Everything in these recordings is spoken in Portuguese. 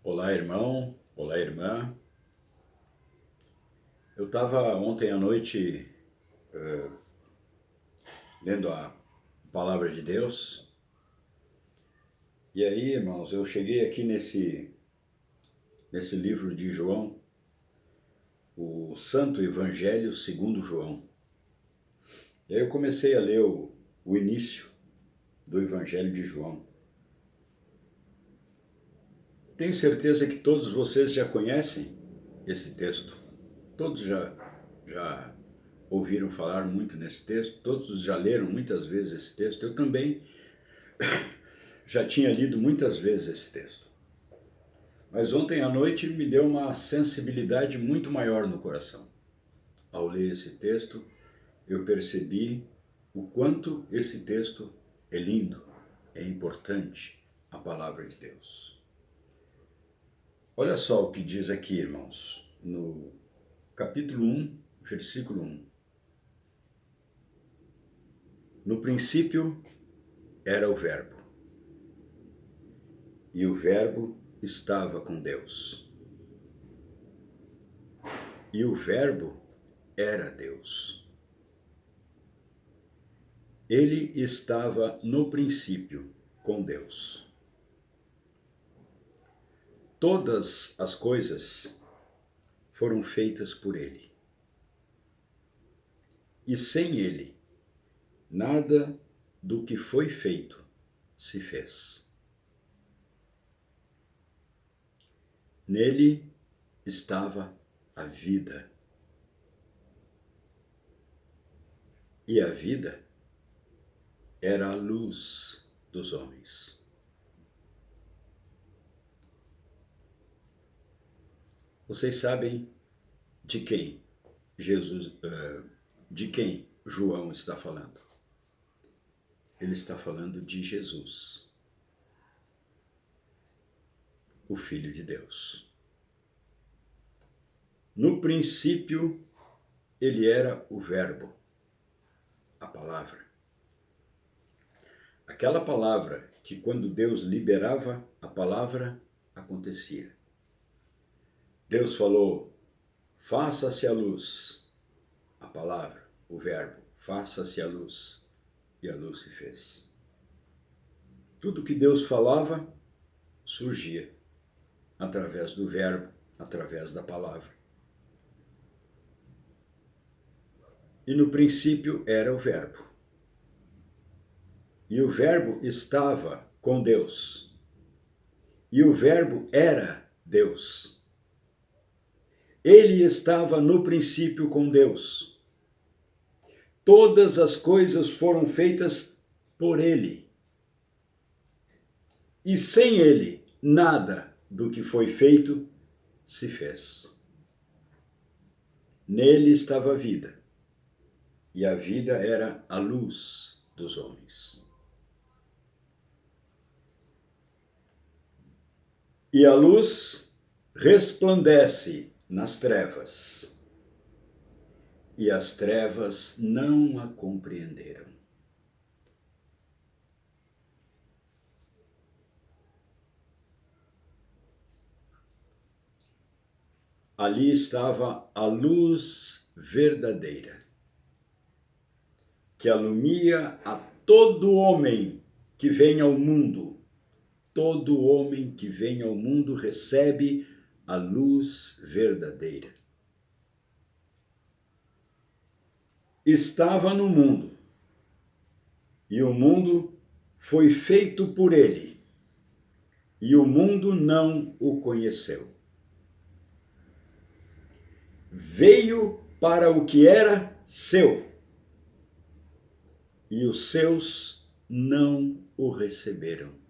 Olá, irmão. Olá, irmã. Eu estava ontem à noite lendo a palavra de Deus. E aí, irmãos, eu cheguei aqui nesse livro de João, o Santo Evangelho segundo João. E aí eu comecei a ler o início do Evangelho de João. Tenho certeza que todos vocês já conhecem esse texto. Todos já ouviram falar muito nesse texto, todos já leram muitas vezes esse texto. Eu também já tinha lido muitas vezes esse texto. Mas ontem à noite me deu uma sensibilidade muito maior no coração. Ao ler esse texto, eu percebi o quanto esse texto é lindo, é importante, a palavra de Deus. Olha só o que diz aqui, irmãos, no capítulo 1, versículo 1. No princípio era o Verbo, e o Verbo estava com Deus. E o Verbo era Deus. Ele estava no princípio com Deus. Todas as coisas foram feitas por ele. E sem ele, nada do que foi feito se fez. Nele estava a vida. E a vida era a luz dos homens. Vocês sabem de quem de quem João está falando? Ele está falando de Jesus, o Filho de Deus. No princípio, ele era o Verbo, a palavra. Aquela palavra que, quando Deus liberava a palavra, acontecia. Deus falou: faça-se a luz. A palavra, o Verbo, faça-se a luz. E a luz se fez. Tudo que Deus falava surgia através do Verbo, através da palavra. E no princípio era o Verbo. E o Verbo estava com Deus. E o Verbo era Deus. Ele estava no princípio com Deus. Todas as coisas foram feitas por ele. E sem ele, nada do que foi feito se fez. Nele estava a vida. E a vida era a luz dos homens. E a luz resplandece nas trevas, e as trevas não a compreenderam. Ali estava a luz verdadeira, que alumia a todo homem que vem ao mundo. Todo homem que vem ao mundo recebe a luz verdadeira. Estava no mundo, e o mundo foi feito por ele, e o mundo não o conheceu. Veio para o que era seu, e os seus não o receberam.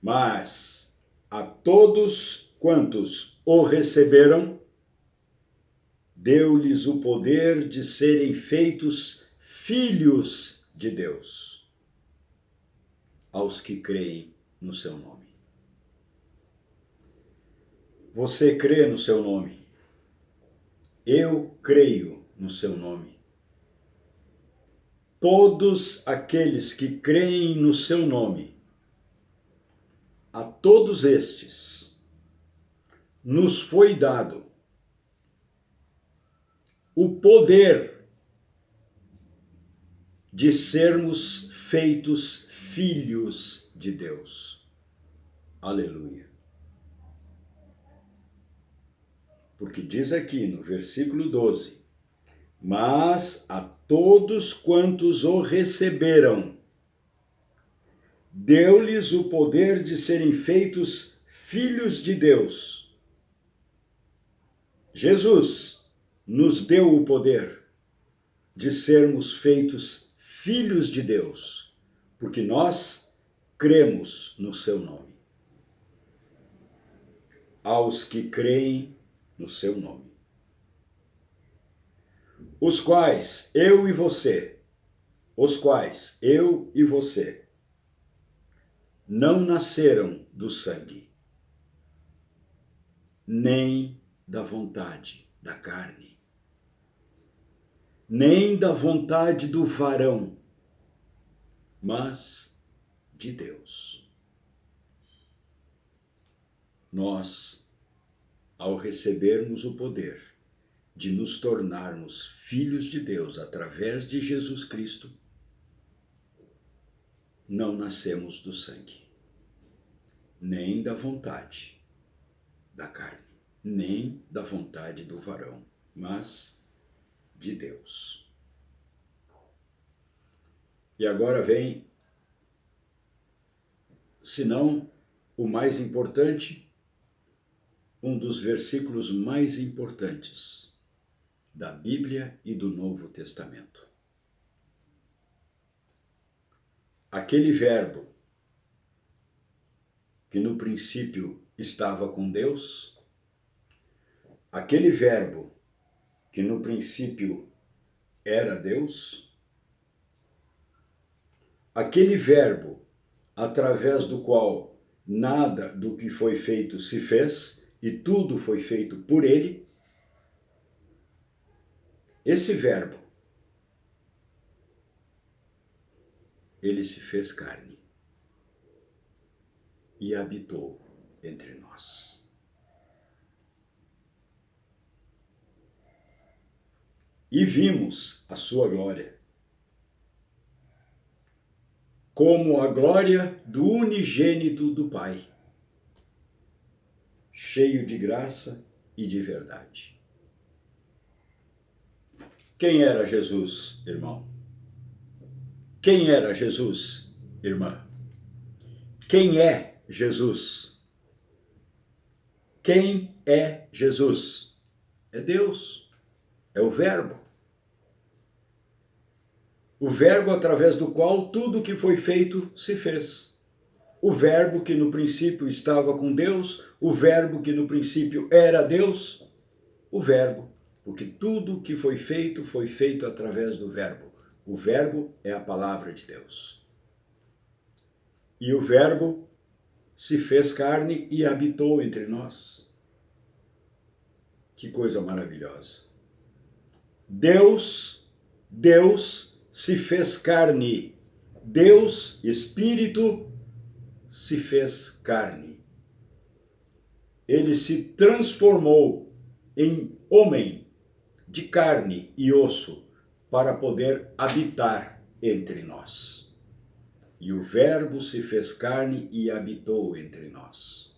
Mas a todos quantos o receberam, deu-lhes o poder de serem feitos filhos de Deus, aos que creem no seu nome. Você crê no seu nome? Eu creio no seu nome. Todos aqueles que creem no seu nome a todos estes nos foi dado o poder de sermos feitos filhos de Deus. Aleluia. Porque diz aqui no versículo 12: mas a todos quantos o receberam, deu-lhes o poder de serem feitos filhos de Deus. Jesus nos deu o poder de sermos feitos filhos de Deus, porque nós cremos no seu nome. Aos que creem no seu nome, os quais eu e você não nasceram do sangue, nem da vontade da carne, nem da vontade do varão, mas de Deus. Nós, ao recebermos o poder de nos tornarmos filhos de Deus através de Jesus Cristo, não nascemos do sangue, nem da vontade da carne, nem da vontade do varão, mas de Deus. E agora vem, se não o mais importante, um dos versículos mais importantes da Bíblia e do Novo Testamento. Aquele verbo que no princípio estava com Deus, aquele verbo que no princípio era Deus, aquele verbo através do qual nada do que foi feito se fez e tudo foi feito por ele, esse verbo, ele se fez carne e habitou entre nós. E vimos a sua glória, como a glória do unigênito do Pai, cheio de graça e de verdade. Quem era Jesus, irmão? Quem era Jesus, irmã? Quem é Jesus? Quem é Jesus? É Deus, é o Verbo. O Verbo através do qual tudo que foi feito se fez. O Verbo que no princípio estava com Deus, o Verbo que no princípio era Deus, o Verbo, porque tudo que foi feito através do Verbo. O Verbo é a palavra de Deus. E o Verbo se fez carne e habitou entre nós. Que coisa maravilhosa. Deus se fez carne. Deus, Espírito, se fez carne. Ele se transformou em homem de carne e osso para poder habitar entre nós. E o Verbo se fez carne e habitou entre nós.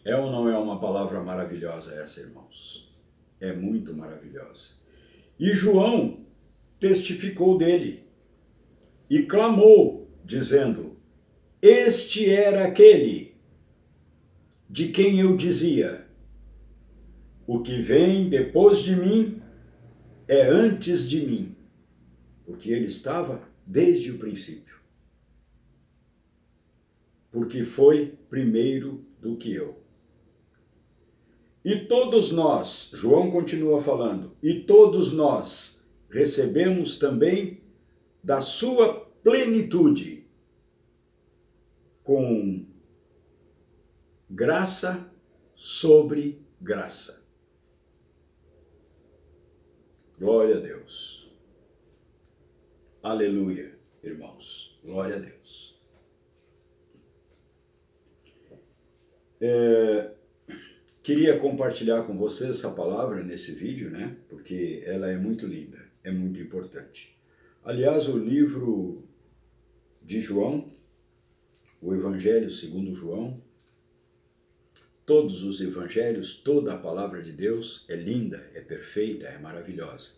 É ou não é uma palavra maravilhosa essa, irmãos? É muito maravilhosa. E João testificou dele e clamou, dizendo: este era aquele de quem eu dizia: o que vem depois de mim é antes de mim, porque ele estava desde o princípio, porque foi primeiro do que eu. E todos nós, João continua falando, e todos nós recebemos também da sua plenitude, com graça sobre graça. Glória a Deus. Aleluia. irmãos. Glória a Deus. Queria compartilhar com vocês essa palavra nesse vídeo, né? Porque ela é muito linda, é muito importante. Aliás, o livro de João, o Evangelho segundo João, todos os evangelhos, toda a palavra de Deus é linda, é perfeita, é maravilhosa.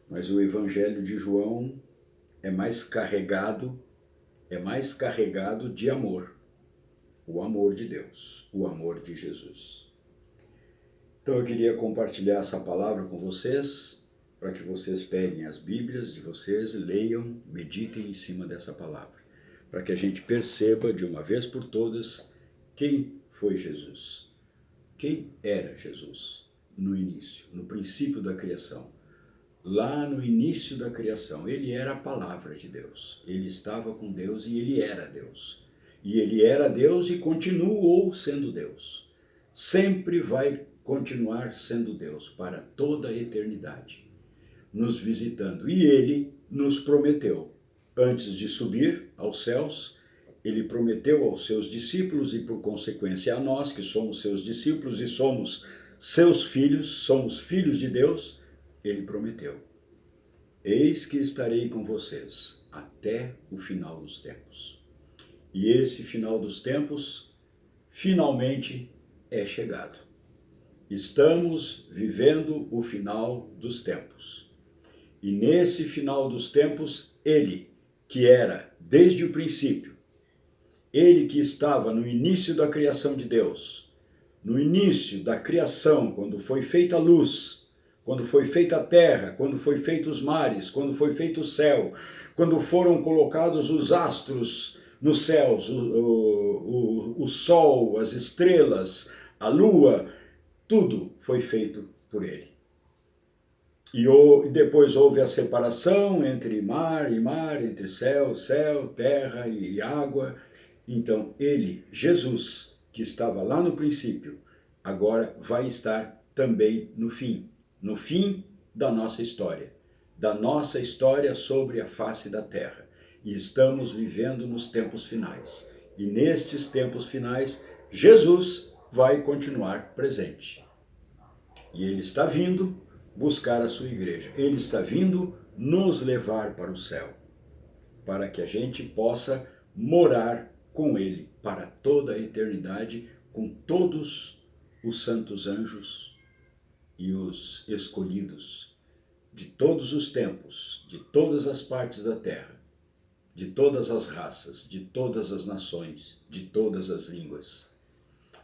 Mas o Evangelho de João é mais carregado de amor. O amor de Deus, o amor de Jesus. Então eu queria compartilhar essa palavra com vocês, para que vocês peguem as Bíblias de vocês, leiam, meditem em cima dessa palavra, para que a gente perceba de uma vez por todas quem foi Jesus. Quem era Jesus no início, no princípio da criação? Lá no início da criação, ele era a palavra de Deus. Ele estava com Deus e ele era Deus. E ele era Deus e continuou sendo Deus. Sempre vai continuar sendo Deus para toda a eternidade, nos visitando. E ele nos prometeu, antes de subir aos céus, ele prometeu aos seus discípulos e, por consequência, a nós, que somos seus discípulos e somos seus filhos, somos filhos de Deus, ele prometeu: eis que estarei com vocês até o final dos tempos. E esse final dos tempos, finalmente, é chegado. Estamos vivendo o final dos tempos. E nesse final dos tempos, ele, que era desde o princípio, ele que estava no início da criação de Deus, no início da criação, quando foi feita a luz, quando foi feita a terra, quando foi feito os mares, quando foi feito o céu, quando foram colocados os astros nos céus, o sol, as estrelas, a lua, tudo foi feito por ele. E depois houve a separação entre mar e mar, entre céu, terra e água. Então ele, Jesus, que estava lá no princípio, agora vai estar também no fim da nossa história sobre a face da terra. E estamos vivendo nos tempos finais. E nestes tempos finais, Jesus vai continuar presente. E ele está vindo buscar a sua igreja. Ele está vindo nos levar para o céu, para que a gente possa morar com ele para toda a eternidade, com todos os santos anjos e os escolhidos de todos os tempos, de todas as partes da terra, de todas as raças, de todas as nações, de todas as línguas.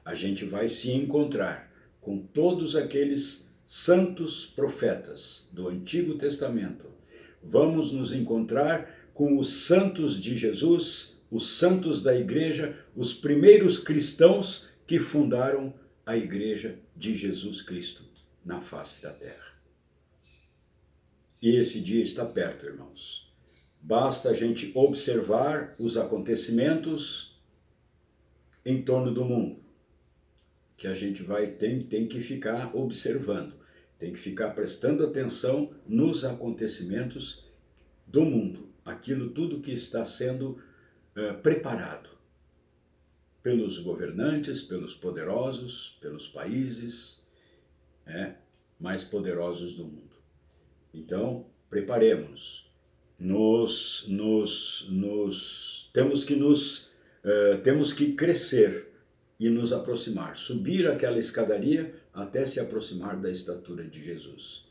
A gente vai se encontrar com todos aqueles santos profetas do Antigo Testamento. Vamos nos encontrar com os santos de Jesus, os santos da igreja, os primeiros cristãos que fundaram a igreja de Jesus Cristo na face da terra. E esse dia está perto, irmãos. Basta a gente observar os acontecimentos em torno do mundo, que a gente tem que ficar observando, tem que ficar prestando atenção nos acontecimentos do mundo, aquilo tudo que está sendo preparado pelos governantes, pelos poderosos, pelos países mais poderosos do mundo. Então, preparemos-nos. Temos que crescer e nos aproximar, subir aquela escadaria até se aproximar da estatura de Jesus.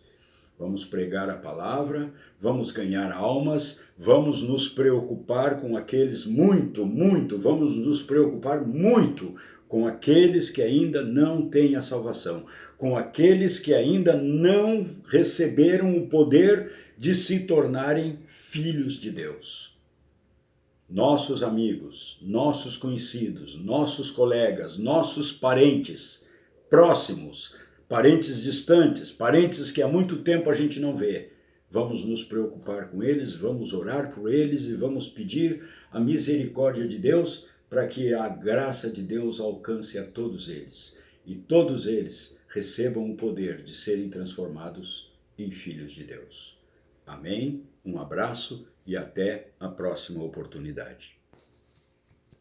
Vamos pregar a palavra, vamos ganhar almas, vamos nos preocupar com aqueles vamos nos preocupar muito com aqueles que ainda não têm a salvação, com aqueles que ainda não receberam o poder de se tornarem filhos de Deus. Nossos amigos, nossos conhecidos, nossos colegas, nossos parentes próximos, parentes distantes, parentes que há muito tempo a gente não vê. Vamos nos preocupar com eles, vamos orar por eles e vamos pedir a misericórdia de Deus para que a graça de Deus alcance a todos eles. E todos eles recebam o poder de serem transformados em filhos de Deus. Amém? Um abraço e até a próxima oportunidade.